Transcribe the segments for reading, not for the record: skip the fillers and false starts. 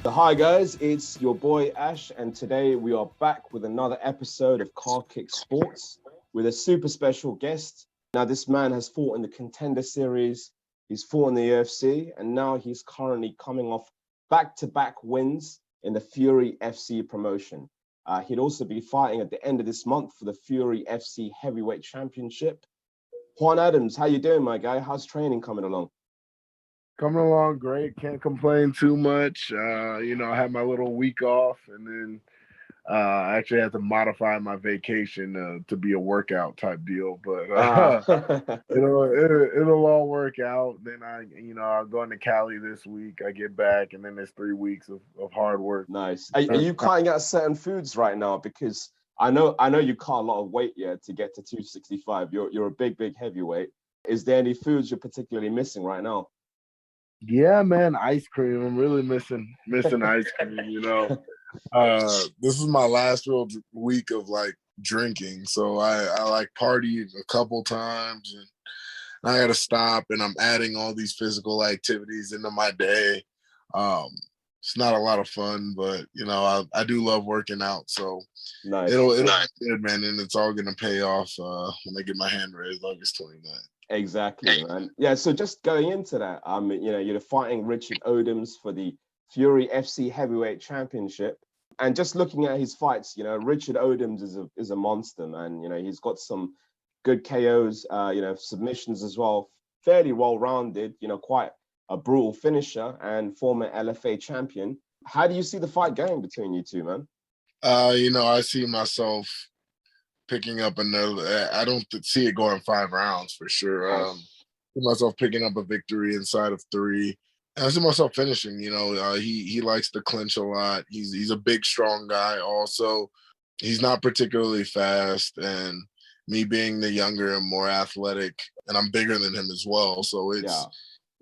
So hi guys, it's your boy Ash, and today we are back with another episode of Car Kick Sports with a super special guest. Now this man has fought in the Contender Series, he's fought in the UFC, and now he's currently coming off back-to-back wins in the Fury FC promotion. He'd also be fighting at the end of this month for the Fury FC Heavyweight Championship. Juan Adams, how you doing, my guy? How's training coming along? Coming along great. Can't complain too much. I had my little week off, and then I actually had to modify my vacation to be a workout type deal. But it'll all work out. Then I'll go into Cali this week. I get back, and then there's 3 weeks of hard work. Nice. Are you cutting out certain foods right now? Because I know you cut a lot of weight to get to 265. You're a big heavyweight. Is there any foods you're particularly missing right now? Yeah, man, ice cream. I'm really missing ice cream, This is my last real week of like drinking. So I like partied a couple times and I got to stop, and I'm adding all these physical activities into my day. It's not a lot of fun, but I do love working out. So nice. It'll be good, man. And it's all going to pay off when I get my hand raised August 29th. Exactly, man. Yeah, so just going into that, you're fighting Richard Adams for the Fury FC Heavyweight Championship. And just looking at his fights, Richard Adams is a monster, man. He's got some good KOs, submissions as well, fairly well-rounded, quite a brutal finisher and former LFA champion. How do you see the fight going between you two, man? I see myself picking up another. I don't see it going 5 rounds for sure. I see myself picking up a victory inside of 3. And I see myself finishing. He likes to clinch a lot. He's a big, strong guy. Also, he's not particularly fast. And me being the younger and more athletic, and I'm bigger than him as well. So it's. Yeah.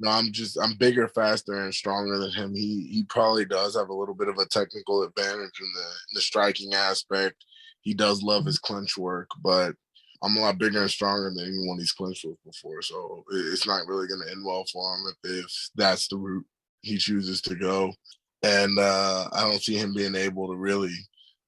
I'm bigger, faster, and stronger than him. He probably does have a little bit of a technical advantage in the striking aspect. He does love his clinch work, but I'm a lot bigger and stronger than anyone he's clinched with before. So it's not really going to end well for him if that's the route he chooses to go. And I don't see him being able to really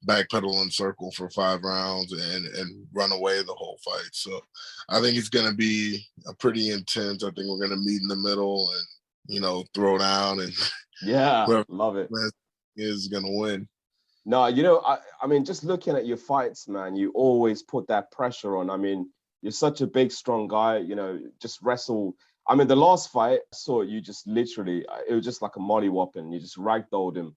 backpedal and circle for 5 rounds and run away the whole fight. So I think it's going to be a pretty intense. I think we're going to meet in the middle and, throw down, and love it, is going to win. No, I mean, just looking at your fights, man, you always put that pressure on. I mean, you're such a big, strong guy, just wrestle. I mean, the last fight, I saw you just literally, it was just like a mollywhopping. You just ragdolled him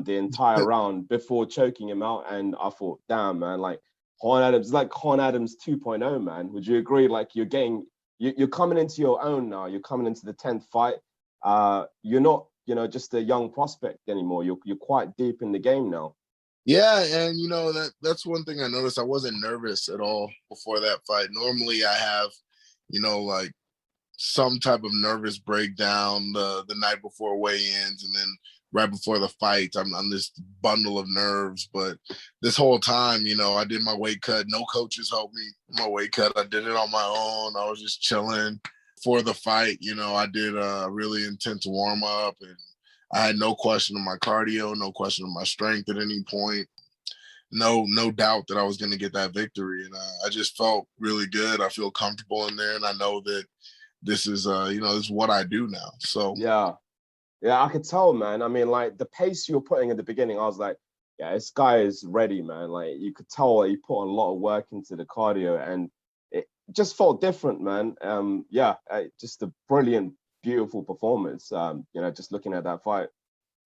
the entire round before choking him out. And I thought, damn, man, like Juan Adams, like Juan Adams 2.0, man. Would you agree? Like you're coming into your own now. You're coming into the 10th fight. You're not, just a young prospect anymore. You're quite deep in the game now. Yeah, and that's one thing I noticed. I wasn't nervous at all before that fight. Normally I have, like some type of nervous breakdown the night before weigh-ins, and then right before the fight, I'm on this bundle of nerves. But this whole time, I did my weight cut. No coaches helped me my weight cut. I did it on my own. I was just chilling. For the fight, I did a really intense warm-up, and I had no question of my cardio, no question of my strength at any point. No doubt that I was going to get that victory. And I just felt really good. I feel comfortable in there. And I know that this is, this is what I do now. So, yeah, I could tell, man. I mean, like the pace you were putting at the beginning, I was like, yeah, this guy is ready, man. Like you could tell that he put a lot of work into the cardio, and it just felt different, man. Just a brilliant, beautiful performance. Just looking at that fight.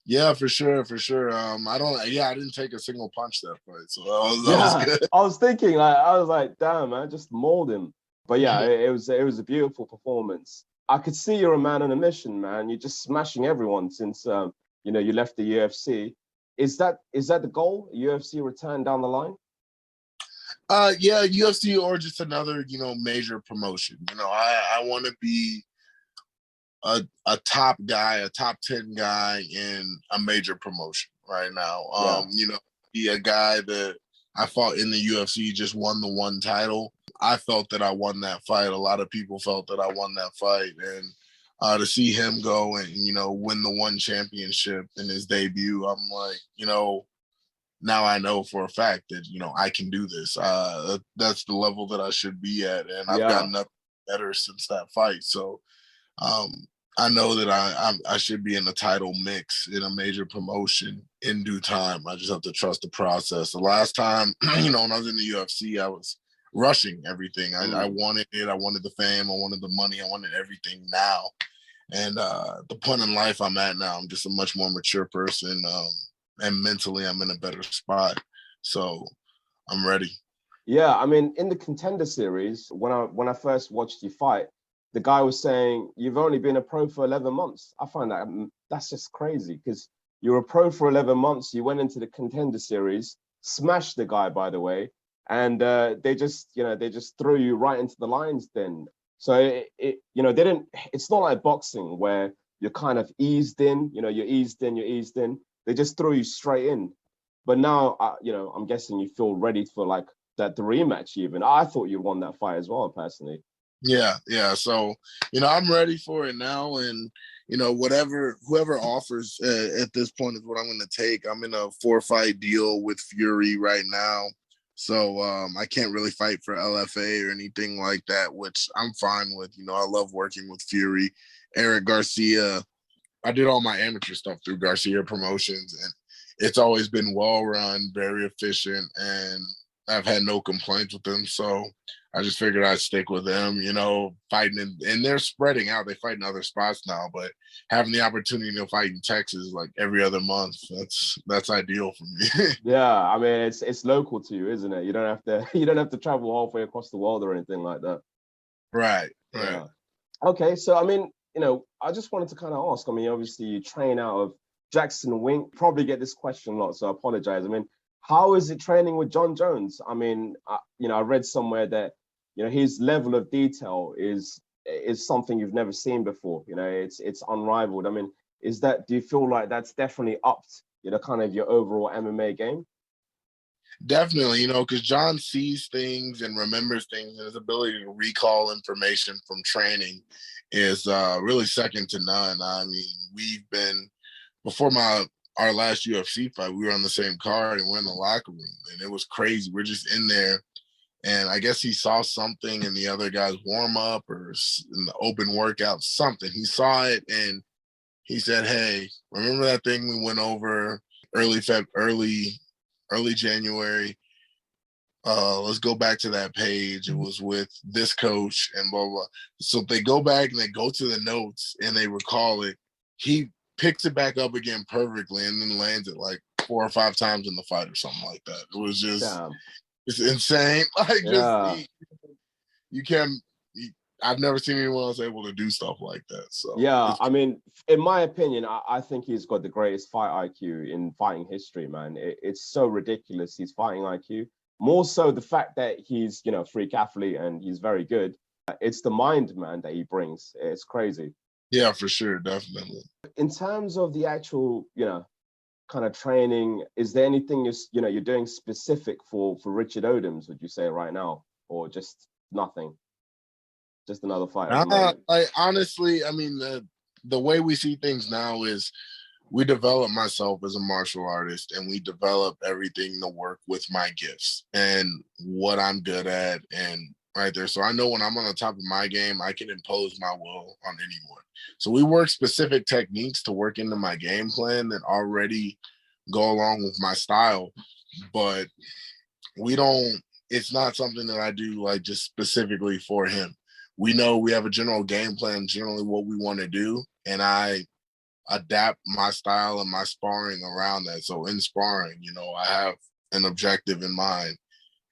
Yeah, for sure. I didn't take a single punch that fight, so that was good. I was thinking, I was like, damn, man, just mauled him. But yeah, it was a beautiful performance. I could see you're a man on a mission, man. You're just smashing everyone since you left the UFC. Is that the goal? UFC return down the line? Yeah, UFC or just another major promotion. I want to be a top guy, a top 10 guy in a major promotion right now. Be a guy that I fought in the UFC, just won the one title. I felt that I won that fight. A lot of people felt that I won that fight. And To see him go and, win the one championship in his debut, I'm like, now I know for a fact that, I can do this. That's the level that I should be at. And I've Yeah. gotten up better since that fight. So I know that I should be in the title mix in a major promotion in due time. I just have to trust the process. The last time, when I was in the UFC, I was rushing everything. I wanted it. I wanted the fame. I wanted the money. I wanted everything now. And the point in life I'm at now, I'm just a much more mature person. And mentally, I'm in a better spot. So I'm ready. Yeah, I mean, in the Contender Series, when I first watched you fight, the guy was saying you've only been a pro for 11 months. I find that's just crazy because you're a pro for 11 months. You went into the Contender Series, smashed the guy, by the way, and they just threw you right into the lines then. So they didn't. It's not like boxing where you're kind of eased in. You're eased in. They just threw you straight in. But now, I'm guessing you feel ready for like the rematch even. I thought you won that fight as well, personally. Yeah. So, I'm ready for it now. And, whoever offers at this point is what I'm going to take. I'm in a 4-fight deal with Fury right now. So I can't really fight for LFA or anything like that, which I'm fine with. I love working with Fury. Eric Garcia, I did all my amateur stuff through Garcia Promotions, and it's always been well run, very efficient, and I've had no complaints with them. So I just figured I'd stick with them, fighting and they're spreading out. They fight in other spots now, but having the opportunity to fight in Texas like every other month, that's ideal for me. Yeah, I mean it's local to you, isn't it? You don't have to travel halfway across the world or anything like that. Right. Yeah. Okay, so I mean, I just wanted to kind of ask. I mean, obviously you train out of Jackson Wink. Probably get this question a lot, so I apologize. I mean, how is it training with Jon Jones? I mean, I read somewhere that his level of detail is something you've never seen before. It's unrivaled. I mean, do you feel like that's definitely upped, kind of your overall MMA game? Definitely, because Jon sees things and remembers things, and his ability to recall information from training is really second to none. I mean, we've been before our last UFC fight, we were on the same card and we're in the locker room, and it was crazy. We're just in there, and I guess he saw something in the other guy's warm up or in the open workout, something. He saw it and he said, "Hey, remember that thing we went over early January? Let's go back to that page. It was with this coach and blah, blah." So if they go back and they go to the notes and they recall it, he picks it back up again perfectly and then lands it like 4 or 5 times in the fight or something like that. It was just, it's insane. Like, yeah. You can't, I've never seen anyone else able to do stuff like that. So yeah, I mean, in my opinion, I think he's got the greatest fight IQ in fighting history, man. It's so ridiculous, his fighting IQ. More so the fact that he's, a freak athlete and he's very good. It's the mind, man, that he brings. It's crazy. Yeah, for sure, definitely. In terms of the actual, kind of training, is there anything you're doing specific for Richard Odoms, would you say right now, or just nothing? Just another fight at the moment? Honestly, I mean, the way we see things now is we develop myself as a martial artist and we develop everything to work with my gifts and what I'm good at and right there. So I know when I'm on the top of my game, I can impose my will on anyone. So we work specific techniques to work into my game plan that already go along with my style, but it's not something that I do like just specifically for him. We know we have a general game plan, generally what we want to do, and I adapt my style and my sparring around that. So in sparring, I have an objective in mind,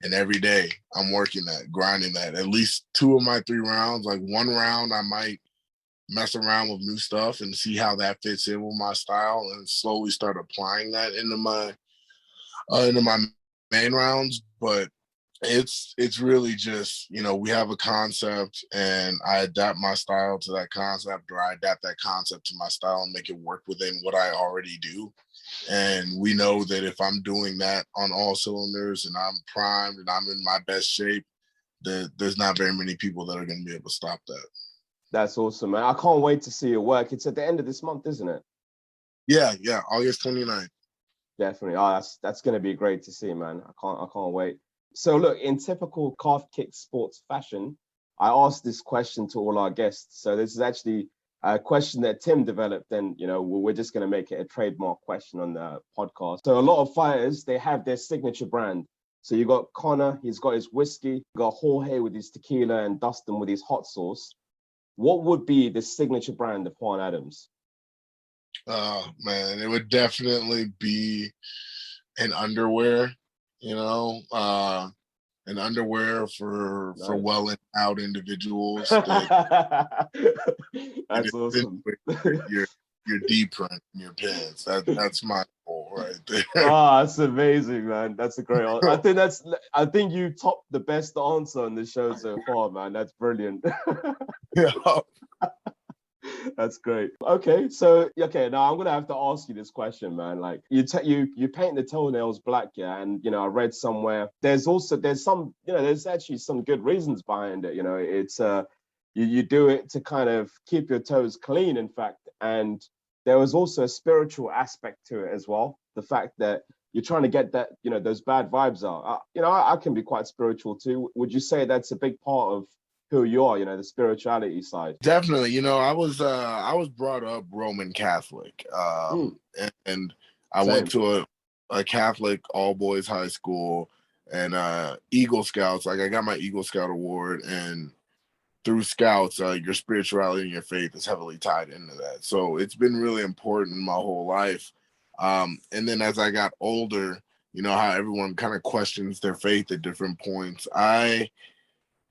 and every day I'm working that, grinding that. At least 2 of my 3 rounds, like 1 round, I might mess around with new stuff and see how that fits in with my style, and slowly start applying that into my main rounds. But it's really just, we have a concept and I adapt my style to that concept, or I adapt that concept to my style and make it work within what I already do. And we know that if I'm doing that on all cylinders and I'm primed and I'm in my best shape, that there's not very many people that are going to be able to stop that. That's awesome, man. I can't wait to see your work. It's at the end of this month, isn't it? Yeah, August 29th. Definitely. Oh, that's going to be great to see, man. I can't wait. So look, in typical calf kick sports fashion, I asked this question to all our guests. So this is actually a question that Tim developed, and we're just going to make it a trademark question on the podcast. So a lot of fighters, they have their signature brand. So you got Connor, he's got his whiskey, you got Jorge with his tequila, and Dustin with his hot sauce. What would be the signature brand of Juan Adams? Oh man, it would definitely be an underwear, an underwear for Nice. well endowed individuals That's awesome. your deep print in your pants. That's my goal right there. Oh, that's amazing, man. That's a great answer. I think you topped the best answer on the show so far, man. That's brilliant. Yeah. That's great. Okay, now I'm gonna have to ask you this question, man. Like you paint the toenails black, yeah, and I read somewhere there's actually some good reasons behind it. It's you do it to kind of keep your toes clean, in fact, and there was also a spiritual aspect to it as well. The fact that you're trying to get that those bad vibes out. I can be quite spiritual too. Would you say that's a big part of who you are, the spirituality side? Definitely. I was brought up Roman Catholic. And I Same. went to a Catholic all boys high school, and Eagle Scouts. Like I got my Eagle Scout award, and through Scouts, your spirituality and your faith is heavily tied into that. So it's been really important my whole life. And then as I got older, how everyone kind of questions their faith at different points. I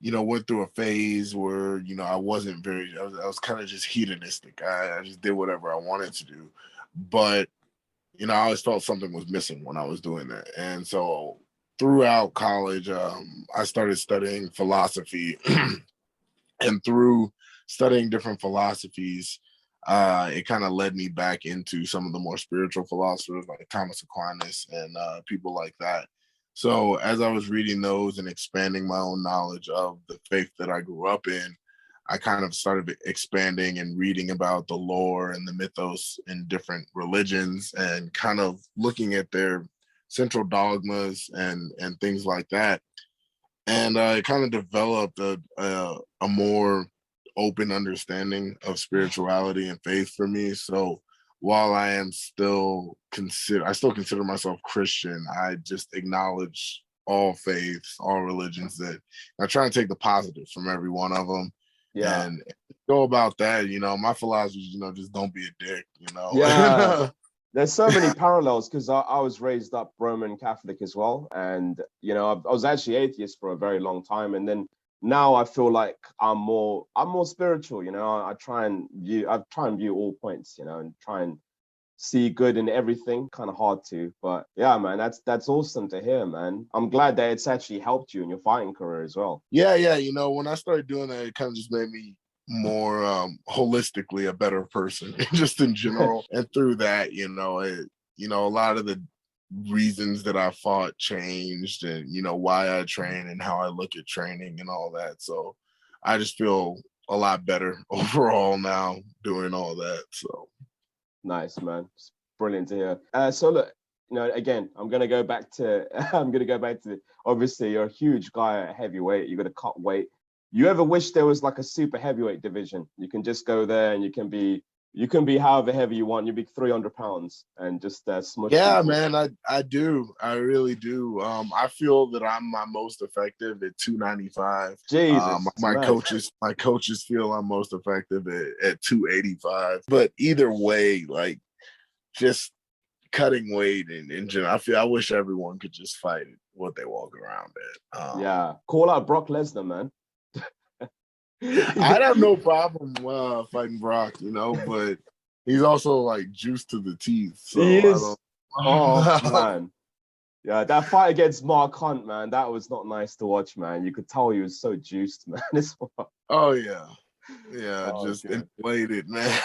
went through a phase where, I wasn't I was kind of just hedonistic. I just did whatever I wanted to do. But, I always felt something was missing when I was doing that. And so throughout college, I started studying philosophy. And through studying different philosophies, it kind of led me back into some of the more spiritual philosophers like Thomas Aquinas and people like that. So as I was reading those and expanding my own knowledge of the faith that I grew up in, I kind of started expanding and reading about the lore and the mythos in different religions and kind of looking at their central dogmas and things like that. And it kind of developed a more open understanding of spirituality and faith for me. So while I still consider myself Christian, I just acknowledge all faiths, all religions. That I try and take the positive from every one of them. Yeah. And go about that. My philosophy is, just don't be a dick. Yeah. There's so many parallels because I was raised up Roman Catholic as well. And, I was actually atheist for a very long time. And then now I feel like I'm more spiritual, I try and view all points, and try and see good in everything. Kind of hard to, but yeah, man, that's awesome to hear, man. I'm glad that it's actually helped you in your fighting career as well. Yeah. When I started doing that, it kind of just made me more holistically a better person just in general. And through that, a lot of the reasons that I fought changed, and why I train and how I look at training and all that. So I just feel a lot better overall now doing all that. So nice, man. It's brilliant to hear. So look, again, I'm gonna go back to obviously you're a huge guy at heavyweight, you're gonna cut weight. You ever wish there was like a super heavyweight division? You can just go there and you can be however heavy you want. You'd be 300 pounds and just smush. Yeah, people. man, I do. I really do. I feel that I'm my most effective at 295. Jesus, my coaches feel I'm most effective at 285. But either way, like just cutting weight in general, I wish everyone could just fight what they walk around at. Yeah, call out Brock Lesnar, man. I'd have no problem fighting Brock, but he's also like juiced to the teeth. So He is. I don't. Oh man, yeah, that fight against Mark Hunt, man, that was not nice to watch, man. You could tell he was so juiced, man. Oh yeah, just okay. inflated, man.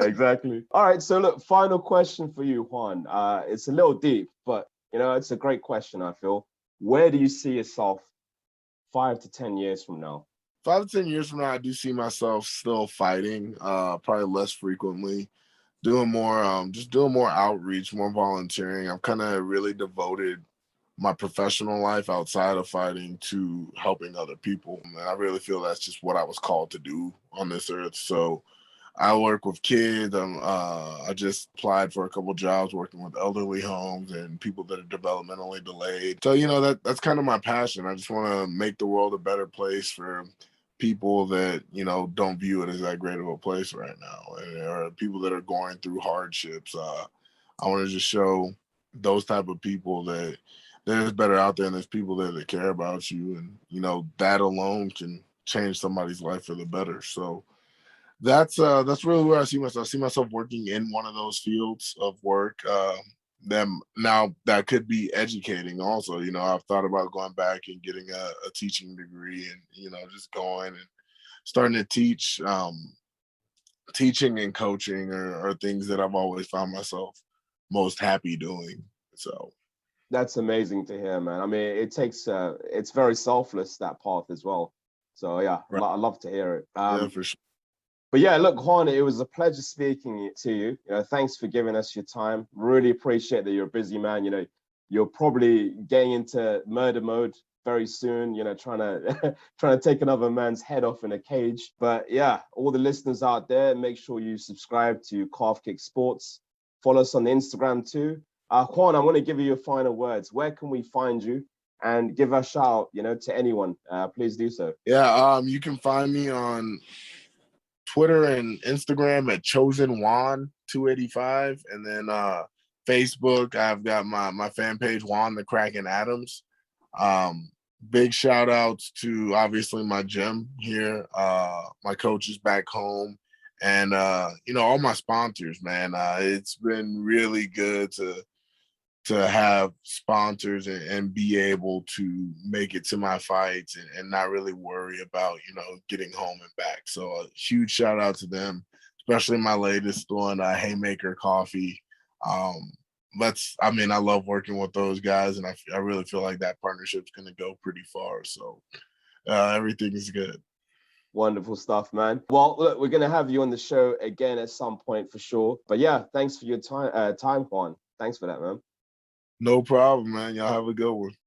Exactly. All right, so look, final question for you, Juan. It's a little deep, but it's a great question. I feel. Where do you see yourself 5 to 10 years from now? 5 to 10 years from now, I do see myself still fighting, probably less frequently, doing more, just doing more outreach, more volunteering. I've kind of really devoted my professional life outside of fighting to helping other people. And I really feel that's just what I was called to do on this earth. So I work with kids. I just applied for a couple jobs working with elderly homes and people that are developmentally delayed. So, that's kind of my passion. I just want to make the world a better place for people that, don't view it as that great of a place right now, or people that are going through hardships. I want to just show those type of people that there's better out there and there's people there that care about you. And, that alone can change somebody's life for the better. So, that's really where I see myself. I see myself working in one of those fields of work. Them now that could be educating also. I've thought about going back and getting a teaching degree and just going and starting to teach. Teaching and coaching are things that I've always found myself most happy doing. So That's amazing to hear, man. I mean, it's very selfless, that path as well. So yeah, right. I love to hear it. Yeah, for sure. But yeah, look, Juan, it was a pleasure speaking to you. Thanks for giving us your time. Really appreciate that you're a busy man. You're probably getting into murder mode very soon, trying to trying to take another man's head off in a cage. But yeah, all the listeners out there, make sure you subscribe to Calf Kick Sports. Follow us on Instagram too. Juan, I want to give you your final words. Where can we find you? And give a shout, to anyone. Please do so. Yeah, you can find me on Twitter and Instagram at Chosen Juan 285, and then Facebook, I've got my fan page, Juan the Kraken Adams. Big shout outs to obviously my gym here, my coaches back home, and all my sponsors, man. It's been really good to have sponsors and be able to make it to my fights and not really worry about, getting home and back. So a huge shout out to them, especially my latest one, Haymaker Coffee. I love working with those guys, and I really feel like that partnership's going to go pretty far. So everything is good. Wonderful stuff, man. Well, look, we're going to have you on the show again at some point for sure. But yeah, thanks for your time, Juan. Thanks for that, man. No problem, man. Y'all have a good one.